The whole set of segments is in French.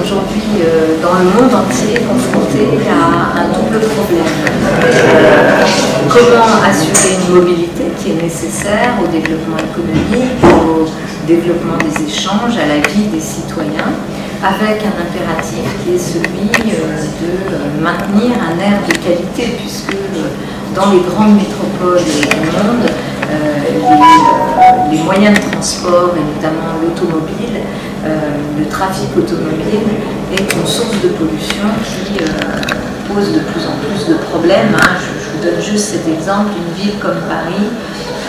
aujourd'hui dans le monde entier confrontés à un double problème. Comment assurer une mobilité qui est nécessaire au développement économique, au développement des échanges, à la vie des citoyens, avec un impératif qui est celui de maintenir un air de qualité, puisque dans les grandes métropoles du monde, les moyens de transport, et notamment l'automobile, le trafic automobile, est une source de pollution qui pose de plus en plus de problèmes. Je vous donne juste cet exemple, une ville comme Paris,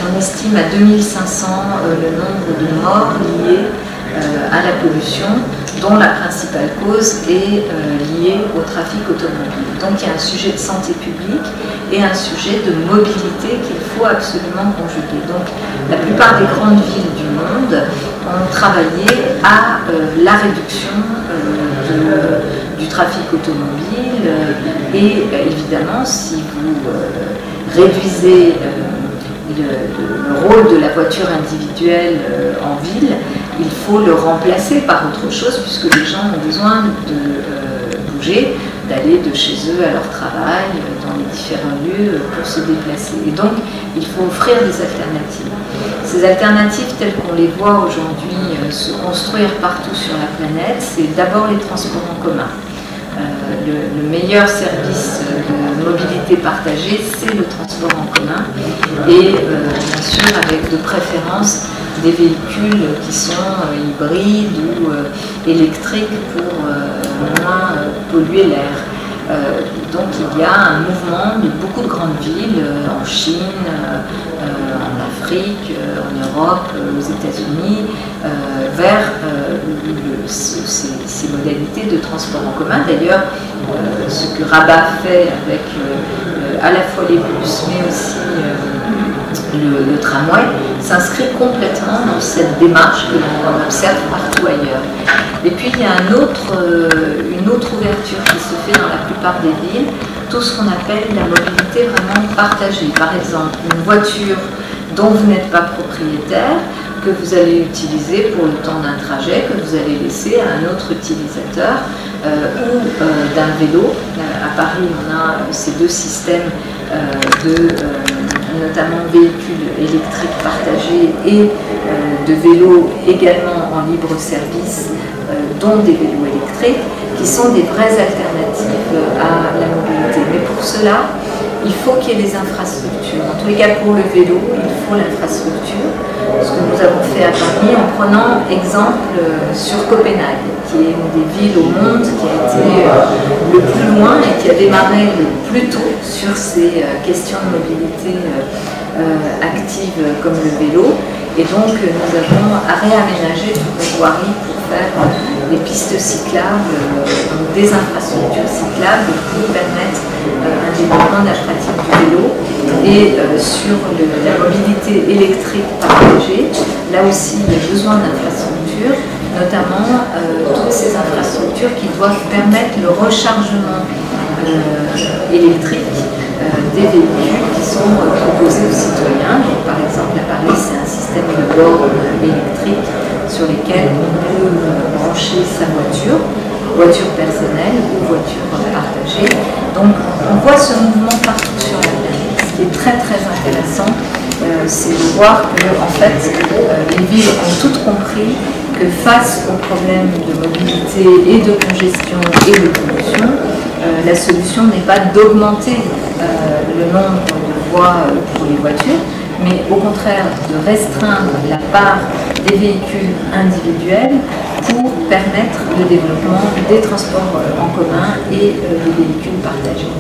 on estime à 2500 le nombre de morts liés à la pollution, dont la principale cause est liée au trafic automobile. Donc il y a un sujet de santé publique et un sujet de mobilité qu'il faut absolument conjuguer. Donc la plupart des grandes villes du monde ont travaillé à la réduction du trafic automobile et évidemment si vous réduisez le rôle de la voiture individuelle en ville, il faut le remplacer par autre chose puisque les gens ont besoin de bouger, d'aller de chez eux à leur travail, dans les différents lieux pour se déplacer. Et donc, il faut offrir des alternatives. Ces alternatives telles qu'on les voit aujourd'hui se construire partout sur la planète, c'est d'abord les transports en commun. Le meilleur service de mobilité partagée, c'est le transport en commun et bien sûr avec de préférence des véhicules qui sont hybrides ou électriques pour moins polluer l'air. Donc il y a un mouvement de beaucoup de grandes villes en Chine, en Afrique, en Europe, aux États-Unis, vers ces modalités de transport en commun. D'ailleurs, ce que Rabat fait avec à la fois les bus, mais aussi le tramway, s'inscrit complètement dans cette démarche que l'on observe partout ailleurs. Et puis il y a une autre ouverture qui se fait dans la plupart des villes, tout ce qu'on appelle la mobilité vraiment partagée. Par exemple, une voiture dont vous n'êtes pas propriétaire, que vous allez utiliser pour le temps d'un trajet, que vous allez laisser à un autre utilisateur, ou d'un vélo. À Paris, on a ces deux systèmes notamment véhicules électriques partagés et de vélos également en libre service, dont des vélos électriques, qui sont des vraies alternatives à la mobilité. Mais pour cela, il faut qu'il y ait des infrastructures. En tous les cas, pour le vélo, il faut l'infrastructure. Ce que nous avons fait à Paris en prenant exemple sur Copenhague, qui est une des villes au monde qui a été le plus loin et qui a démarré le plus tôt sur ces questions de mobilité active comme le vélo. Et donc, nous avons réaménagé toute la voirie pour faire des pistes cyclables, des infrastructures cyclables qui permettent un développement de la pratique du vélo. Et sur la mobilité électrique partagée, là aussi il y a besoin d'infrastructures, notamment toutes ces infrastructures qui doivent permettre le rechargement électrique des véhicules qui sont proposés aux citoyens. Donc, par exemple, à Paris, c'est un système de bornes électriques sur lesquelles on peut brancher sa voiture personnelle ou voiture partagée. Donc, on voit ce mouvement partout sur la planète. Ce qui est très très intéressant, c'est de voir que en fait, les villes ont toutes compris que face aux problèmes de mobilité et de congestion et de pollution, la solution n'est pas d'augmenter le nombre de voies pour les voitures, mais au contraire de restreindre la part des véhicules individuels pour permettre le développement des transports en commun et des véhicules partagés.